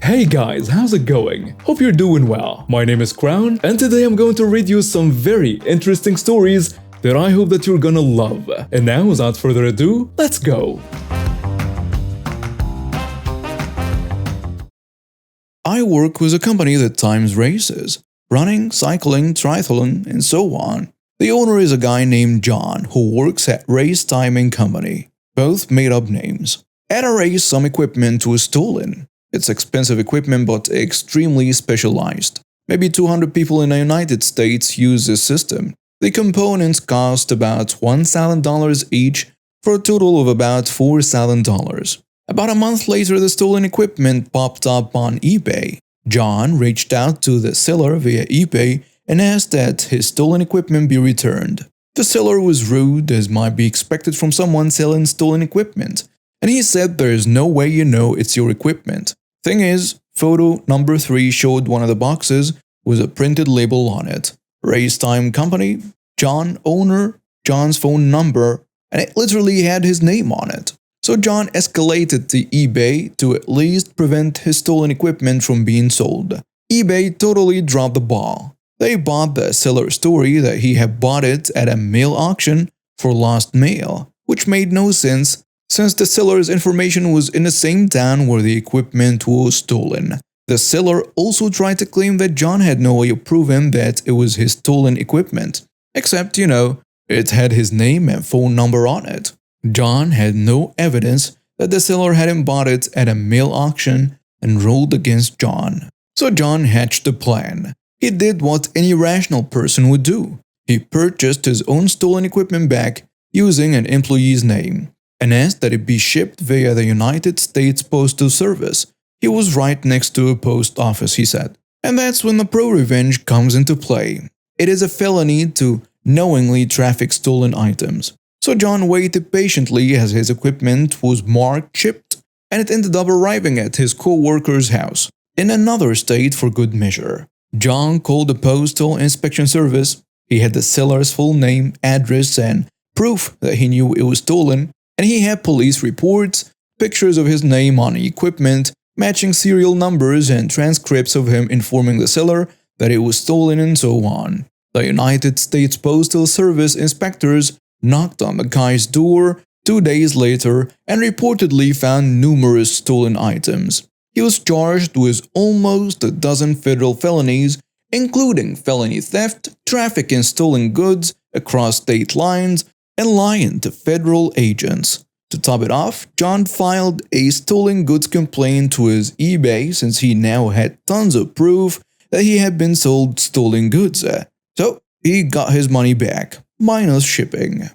Hey guys, how's it going? Hope you're doing well. My name is Crown, and today I'm going to read you some very interesting stories that I hope that you're gonna love. And now, without further ado, let's go! I work with a company that times races, running, cycling, triathlon, and so on. The owner is a guy named John who works at Race Timing Company. Both made up names. At a race, some equipment was stolen. It's expensive equipment but extremely specialized. Maybe 200 people in the United States use this system. The components cost about $1,000 each for a total of about $4,000. About a month later, the stolen equipment popped up on eBay. John reached out to the seller via eBay and asked that his stolen equipment be returned. The seller was rude, as might be expected from someone selling stolen equipment, and he said there is no way you know it's your equipment. Thing is, photo number 3 showed one of the boxes with a printed label on it. Race Time Company, John owner, John's phone number, and it literally had his name on it. So John escalated to eBay to at least prevent his stolen equipment from being sold. eBay totally dropped the ball. They bought the seller's story that he had bought it at a mail auction for lost mail, which made no sense since the seller's information was in the same town where the equipment was stolen. The seller also tried to claim that John had no way of proving that it was his stolen equipment, except, it had his name and phone number on it. John had no evidence that the seller hadn't bought it at a mail auction and ruled against John. So John hatched a plan. He did what any rational person would do. He purchased his own stolen equipment back using an employee's name and asked that it be shipped via the United States Postal Service. He was right next to a post office, he said. And that's when the pro-revenge comes into play. It is a felony to knowingly traffic stolen items. So John waited patiently as his equipment was marked shipped, and it ended up arriving at his co-worker's house in another state for good measure. John called the Postal Inspection Service. He had the seller's full name, address, and proof that he knew it was stolen, and he had police reports, pictures of his name on equipment, matching serial numbers, and transcripts of him informing the seller that it was stolen and so on. The United States Postal Service inspectors knocked on the guy's door 2 days later and reportedly found numerous stolen items. He was charged with almost a dozen federal felonies, including felony theft, trafficking stolen goods across state lines, and lying to federal agents. To top it off, John filed a stolen goods complaint to his eBay since he now had tons of proof that he had been sold stolen goods. So he got his money back, minus shipping.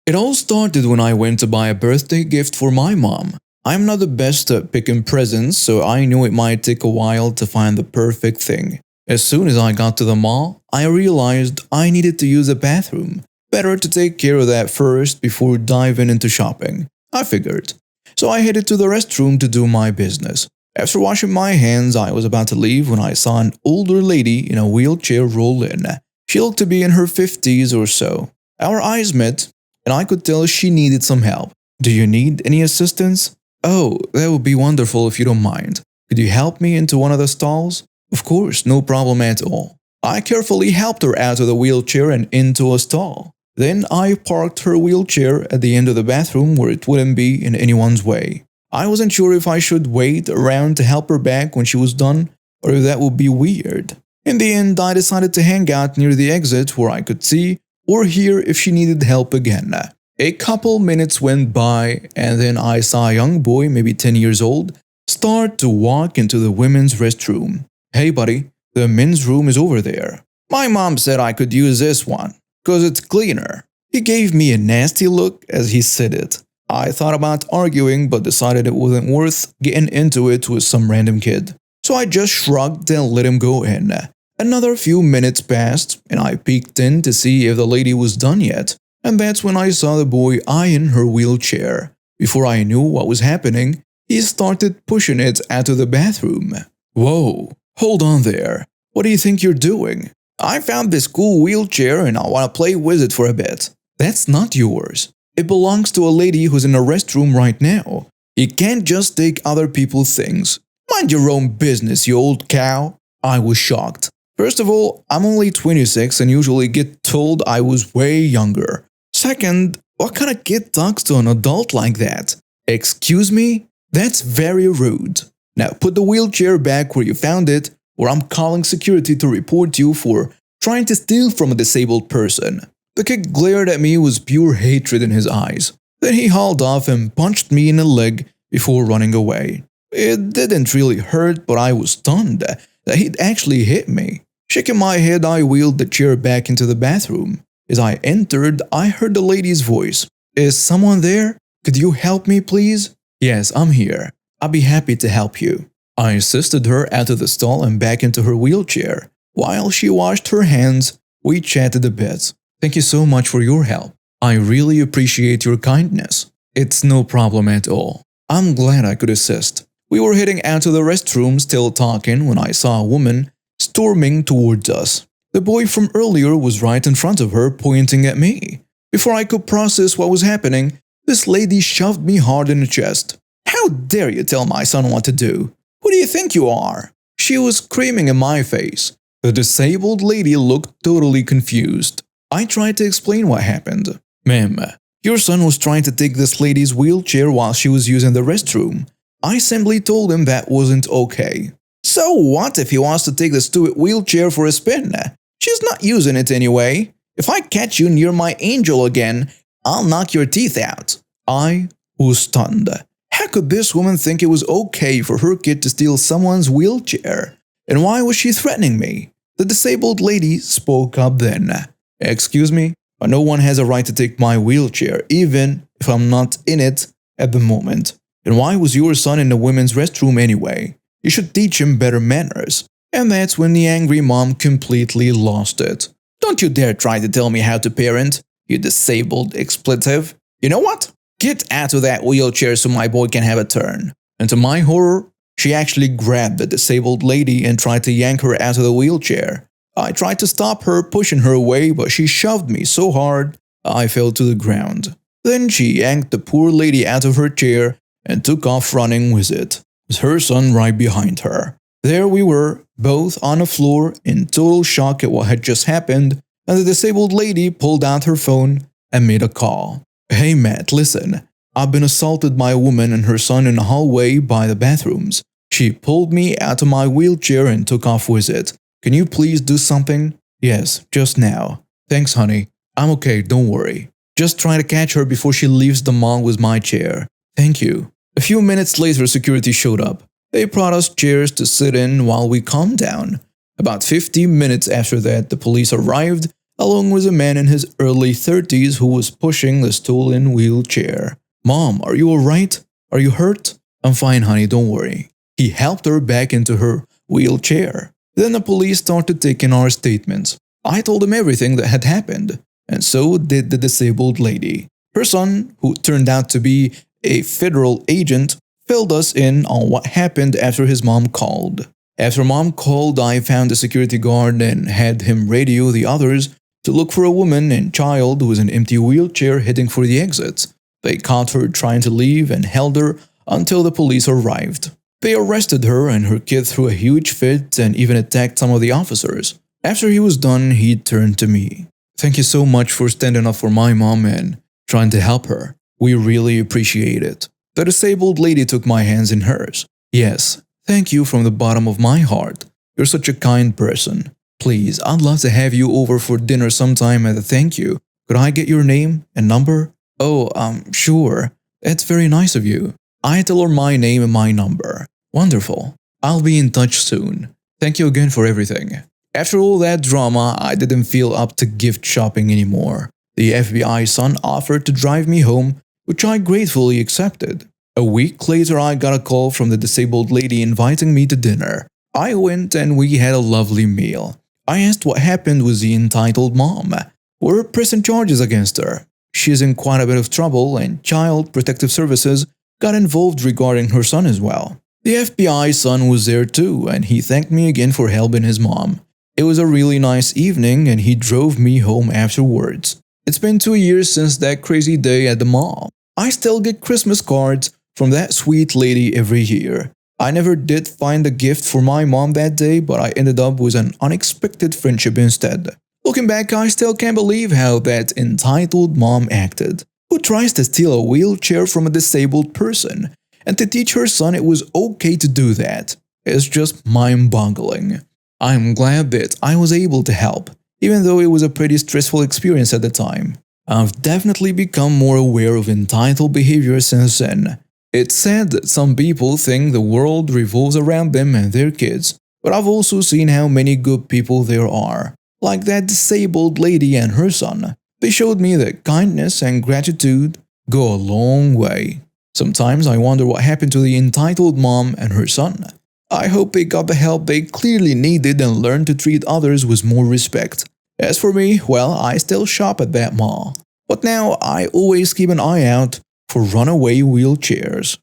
It all started when I went to buy a birthday gift for my mom. I'm not the best at picking presents, so I knew it might take a while to find the perfect thing. As soon as I got to the mall, I realized I needed to use a bathroom. Better to take care of that first before diving into shopping, I figured. So I headed to the restroom to do my business. After washing my hands, I was about to leave when I saw an older lady in a wheelchair roll in. She looked to be in her 50s or so. Our eyes met, and I could tell she needed some help. "Do you need any assistance?" "Oh, that would be wonderful if you don't mind. Could you help me into one of the stalls?" "Of course, no problem at all." I carefully helped her out of the wheelchair and into a stall. Then I parked her wheelchair at the end of the bathroom where it wouldn't be in anyone's way. I wasn't sure if I should wait around to help her back when she was done, or if that would be weird. In the end, I decided to hang out near the exit where I could see or hear if she needed help again. A couple minutes went by, and then I saw a young boy, maybe 10 years old, start to walk into the women's restroom. "Hey buddy, the men's room is over there." "My mom said I could use this one, 'cause it's cleaner." He gave me a nasty look as he said it. I thought about arguing but decided it wasn't worth getting into it with some random kid. So I just shrugged and let him go in. Another few minutes passed, and I peeked in to see if the lady was done yet. And that's when I saw the boy eyeing her wheelchair. Before I knew what was happening, he started pushing it out of the bathroom. "Whoa, hold on there. What do you think you're doing?" "I found this cool wheelchair and I want to play with it for a bit." "That's not yours. It belongs to a lady who's in the restroom right now. You can't just take other people's things. Mind your own business, you old cow. I was shocked. First of all, I'm only 26 and usually get told I was way younger. Second, what kind of kid talks to an adult like that? Excuse me? That's very rude. Now put the wheelchair back where you found it, or I'm calling security to report you for trying to steal from a disabled person. The kid glared at me with pure hatred in his eyes. Then he hauled off and punched me in the leg before running away. It didn't really hurt, but I was stunned that he'd actually hit me. Shaking my head, I wheeled the chair back into the bathroom. As I entered, I heard the lady's voice. Is someone there? Could you help me, please? Yes, I'm here. I'll be happy to help you. I assisted her out of the stall and back into her wheelchair. While she washed her hands, we chatted a bit. Thank you so much for your help. I really appreciate your kindness. It's no problem at all. I'm glad I could assist. We were heading out to the restroom still talking when I saw a woman storming towards us. The boy from earlier was right in front of her, pointing at me. Before I could process what was happening, this lady shoved me hard in the chest. How dare you tell my son what to do? Who do you think you are? She was screaming in my face. The disabled lady looked totally confused. I tried to explain what happened. Ma'am, your son was trying to take this lady's wheelchair while she was using the restroom. I simply told him that wasn't okay. So what if he wants to take the stupid wheelchair for a spin? She's not using it anyway. If I catch you near my angel again, I'll knock your teeth out. I was stunned. How could this woman think it was okay for her kid to steal someone's wheelchair? And why was she threatening me? The disabled lady spoke up then. Excuse me, but no one has a right to take my wheelchair, even if I'm not in it at the moment. And why was your son in the women's restroom anyway? You should teach him better manners. And that's when the angry mom completely lost it. Don't you dare try to tell me how to parent, you disabled expletive. You know what? Get out of that wheelchair so my boy can have a turn. And to my horror, she actually grabbed the disabled lady and tried to yank her out of the wheelchair. I tried to stop her, pushing her away, but she shoved me so hard, I fell to the ground. Then she yanked the poor lady out of her chair and took off running with it, with her son right behind her. There we were, both on the floor in total shock at what had just happened, and the disabled lady pulled out her phone and made a call. Hey Matt, listen, I've been assaulted by a woman and her son in the hallway by the bathrooms. She pulled me out of my wheelchair and took off with it. Can you please do something? Yes, just now. Thanks honey, I'm okay, don't worry. Just try to catch her before she leaves the mall with my chair. Thank you. A few minutes later, security showed up. They brought us chairs to sit in while we calmed down. About 15 minutes after that, the police arrived, along with a man in his early 30s who was pushing the stolen wheelchair. Mom, are you alright? Are you hurt? I'm fine, honey, don't worry. He helped her back into her wheelchair. Then the police started taking our statements. I told them everything that had happened, and so did the disabled lady. Her son, who turned out to be a federal agent, filled us in on what happened after his mom called. After mom called, I found a security guard and had him radio the others to look for a woman and child with an empty wheelchair heading for the exits. They caught her trying to leave and held her until the police arrived. They arrested her and her kid threw a huge fit and even attacked some of the officers. After he was done, he turned to me. Thank you so much for standing up for my mom and trying to help her. We really appreciate it. The disabled lady took my hands in hers. Yes, thank you from the bottom of my heart. You're such a kind person. Please, I'd love to have you over for dinner sometime as a thank you. Could I get your name and number? Oh, sure. That's very nice of you. I tell her my name and my number. Wonderful. I'll be in touch soon. Thank you again for everything. After all that drama, I didn't feel up to gift shopping anymore. The FBI son offered to drive me home, which I gratefully accepted. A week later, I got a call from the disabled lady inviting me to dinner. I went and we had a lovely meal. I asked what happened with the entitled mom. Were pressing charges against her? She's in quite a bit of trouble and Child Protective Services got involved regarding her son as well. The FBI son was there too and he thanked me again for helping his mom. It was a really nice evening and he drove me home afterwards. It's been 2 years since that crazy day at the mall. I still get Christmas cards from that sweet lady every year. I never did find a gift for my mom that day, but I ended up with an unexpected friendship instead. Looking back, I still can't believe how that entitled mom acted. Who tries to steal a wheelchair from a disabled person and to teach her son it was okay to do that? It's just mind-boggling. I'm glad that I was able to help, even though it was a pretty stressful experience at the time. I've definitely become more aware of entitled behavior since then. It's sad that some people think the world revolves around them and their kids, but I've also seen how many good people there are, like that disabled lady and her son. They showed me that kindness and gratitude go a long way. Sometimes I wonder what happened to the entitled mom and her son. I hope they got the help they clearly needed and learned to treat others with more respect. As for me, well, I still shop at that mall. But now I always keep an eye out for runaway wheelchairs.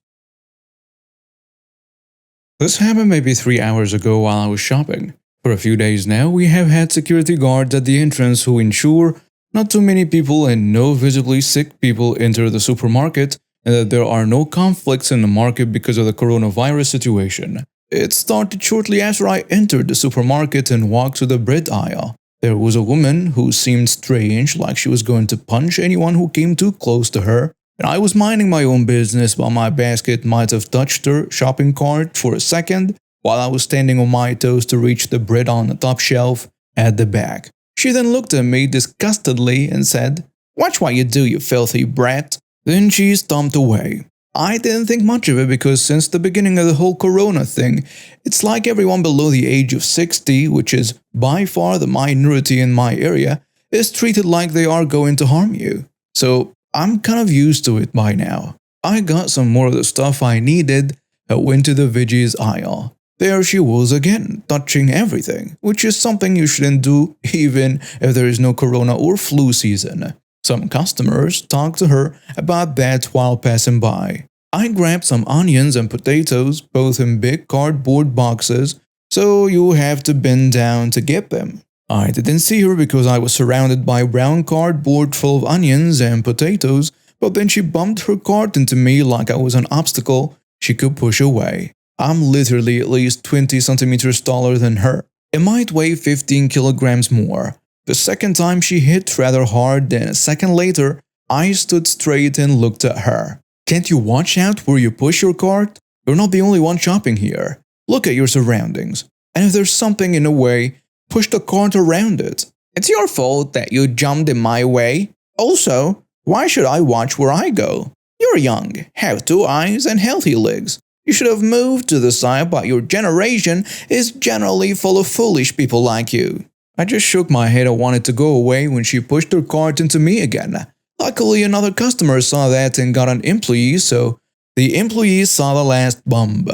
This happened maybe 3 hours ago while I was shopping. For a few days now, we have had security guards at the entrance who ensure not too many people and no visibly sick people enter the supermarket, and that there are no conflicts in the market because of the coronavirus situation. It started shortly after I entered the supermarket and walked to the bread aisle. There was a woman who seemed strange, like she was going to punch anyone who came too close to her, and I was minding my own business while my basket might have touched her shopping cart for a second while I was standing on my toes to reach the bread on the top shelf at the back. She then looked at me disgustedly and said, "Watch what you do, you filthy brat." Then she stomped away. I didn't think much of it because since the beginning of the whole corona thing, it's like everyone below the age of 60, which is by far the minority in my area, is treated like they are going to harm you. So I'm kind of used to it by now. I got some more of the stuff I needed and went to the veggies aisle. There she was again, touching everything, which is something you shouldn't do even if there is no corona or flu season. Some customers talked to her about that while passing by. I grabbed some onions and potatoes, both in big cardboard boxes, so you have to bend down to get them. I didn't see her because I was surrounded by brown cardboard full of onions and potatoes, but then she bumped her cart into me like I was an obstacle she could push away. I'm literally at least 20 centimeters taller than her. It might weigh 15 kilograms more. The second time she hit rather hard, then a second later, I stood straight and looked at her. Can't you watch out where you push your cart? You're not the only one shopping here. Look at your surroundings. And if there's something in the way, push the cart around it. It's your fault that you jumped in my way. Also, why should I watch where I go? You're young, have 2 eyes and healthy legs. You should have moved to the side, but your generation is generally full of foolish people like you. I just shook my head and wanted to go away when she pushed her cart into me again. Luckily, another customer saw that and got an employee, so the employee saw the last bump.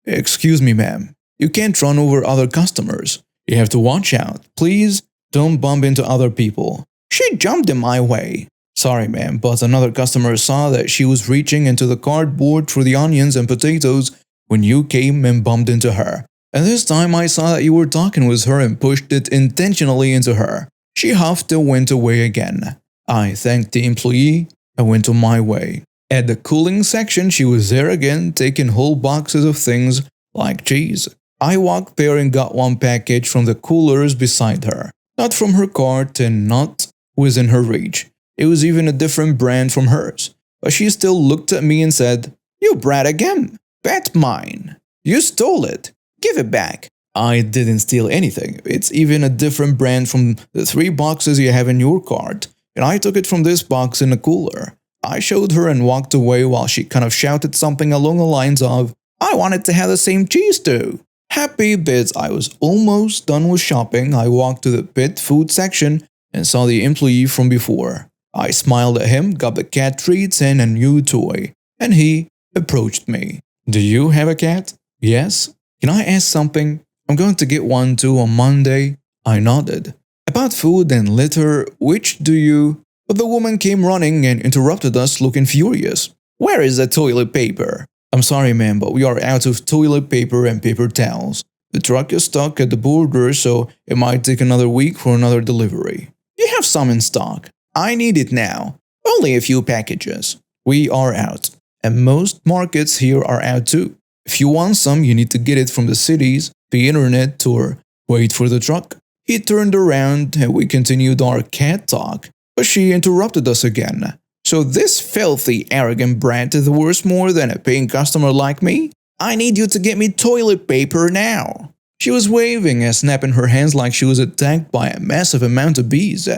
Excuse me, ma'am. You can't run over other customers. You have to watch out. Please don't bump into other people. She jumped in my way. Sorry, ma'am, but another customer saw that she was reaching into the cardboard for the onions and potatoes when you came and bumped into her. And this time I saw that you were talking with her and pushed it intentionally into her. She huffed and went away again. I thanked the employee and went on my way. At the cooling section, she was there again, taking whole boxes of things like cheese. I walked there and got one package from the coolers beside her. Not from her cart and not within her reach. It was even a different brand from hers. But she still looked at me and said, "You brat again. That's mine. You stole it. Give it back." I didn't steal anything. It's even a different brand from the 3 boxes you have in your cart. And I took it from this box in the cooler. I showed her and walked away while she kind of shouted something along the lines of, "I wanted to have the same cheese too." Happy that I was almost done with shopping, I walked to the pet food section and saw the employee from before. I smiled at him, got the cat treats and a new toy, and he approached me. "Do you have a cat?" "Yes." "Can I ask something? I'm going to get one too on Monday." I nodded. "About food and litter, which do you—" But the woman came running and interrupted us looking furious. "Where is the toilet paper?" "I'm sorry, ma'am, but we are out of toilet paper and paper towels. The truck is stuck at the border, so it might take another week for another delivery." "You have some in stock." "I need it now. Only a few packages." "We are out." and most markets here are out too. If you want some, you need to get it from the cities, the internet, or wait for the truck. He turned around and we continued our cat talk, but she interrupted us again. So this filthy, arrogant brat is worth more than a paying customer like me? I need you to get me toilet paper now. She was waving and snapping her hands like she was attacked by a massive amount of bees.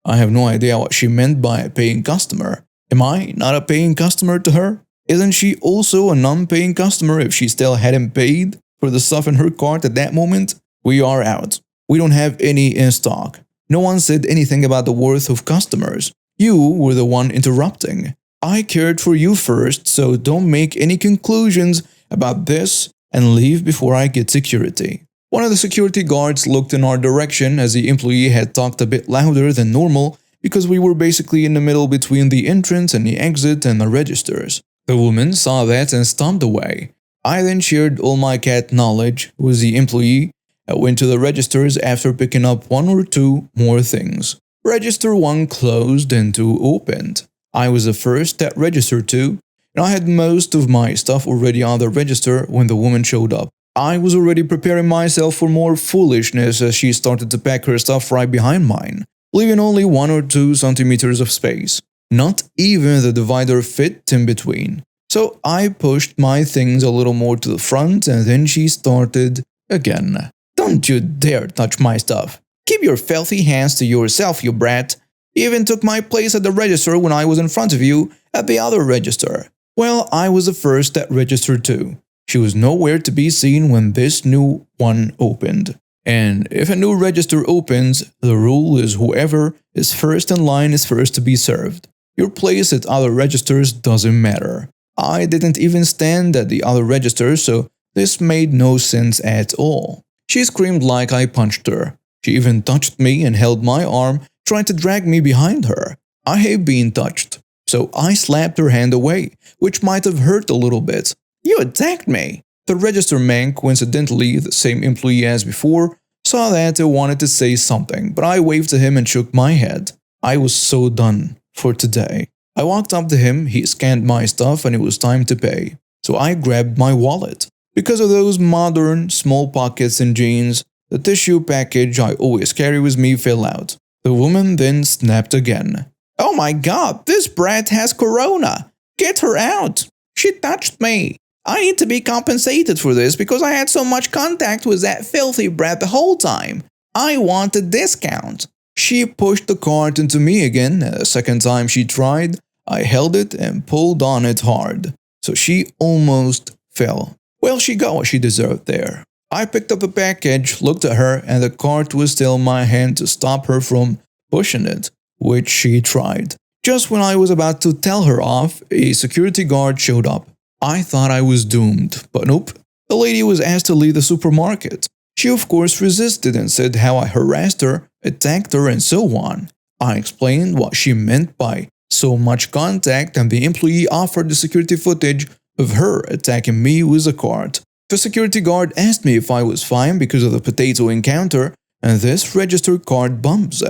I have no idea what she meant by a paying customer. Am I not a paying customer to her? Isn't she also a non-paying customer if she still hadn't paid for the stuff in her cart at that moment? We are out. We don't have any in stock. No one said anything about the worth of customers. You were the one interrupting. I cared for you first, so don't make any conclusions about this and leave before I get security. One of the security guards looked in our direction as the employee had talked a bit louder than normal because we were basically in the middle between the entrance and the exit and the registers. The woman saw that and stomped away. I then shared all my cat knowledge with the employee and went to the registers after picking up one or two more things. Register 1 closed and 2 opened. I was the first at register 2, and I had most of my stuff already on the register when the woman showed up. I was already preparing myself for more foolishness as she started to pack her stuff right behind mine, leaving only 1 or 2 centimeters of space. Not even the divider fit in between. So I pushed my things a little more to the front and then she started again. Don't you dare touch my stuff. Keep your filthy hands to yourself, you brat. You even took my place at the register when I was in front of you at the other register. Well, I was the first at register 2. She was nowhere to be seen when this new one opened. And if a new register opens, the rule is whoever is first in line is first to be served. Your place at other registers doesn't matter. I didn't even stand at the other register, so this made no sense at all. She screamed like I punched her. She even touched me and held my arm, trying to drag me behind her. I hate being touched, so I slapped her hand away, which might have hurt a little bit. You attacked me! The register man, coincidentally the same employee as before, saw that and wanted to say something, but I waved to him and shook my head. I was so done for today. I walked up to him, he scanned my stuff and it was time to pay. So I grabbed my wallet. Because of those modern, small pockets in jeans, the tissue package I always carry with me fell out. The woman then snapped again. Oh my god, this brat has corona! Get her out! She touched me! I need to be compensated for this because I had so much contact with that filthy brat the whole time. I want a discount. She pushed the cart into me again, and the second time she tried, I held it and pulled on it hard. So she almost fell. Well, she got what she deserved there. I picked up the package, looked at her, and the cart was still in my hand to stop her from pushing it, which she tried. Just when I was about to tell her off, a security guard showed up. I thought I was doomed, but nope. The lady was asked to leave the supermarket. She of course resisted and said how I harassed her, attacked her, and so on. I explained what she meant by so much contact and the employee offered the security footage of her attacking me with a cart. The security guard asked me if I was fine because of the potato encounter and this registered cart bumps.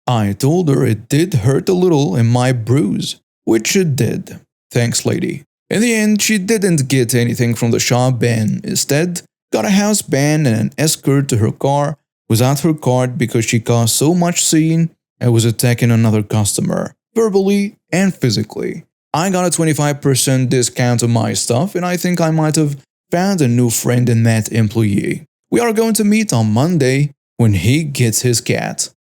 I told her it did hurt a little in my bruise, which it did. Thanks, lady. In the end, she didn't get anything from the shop and instead got a house band and an escort to her car without her cart because she caused so much scene and was attacking another customer, verbally and physically. I got a 25% discount on my stuff and I think I might have found a new friend in that employee. We are going to meet on Monday when he gets his cat.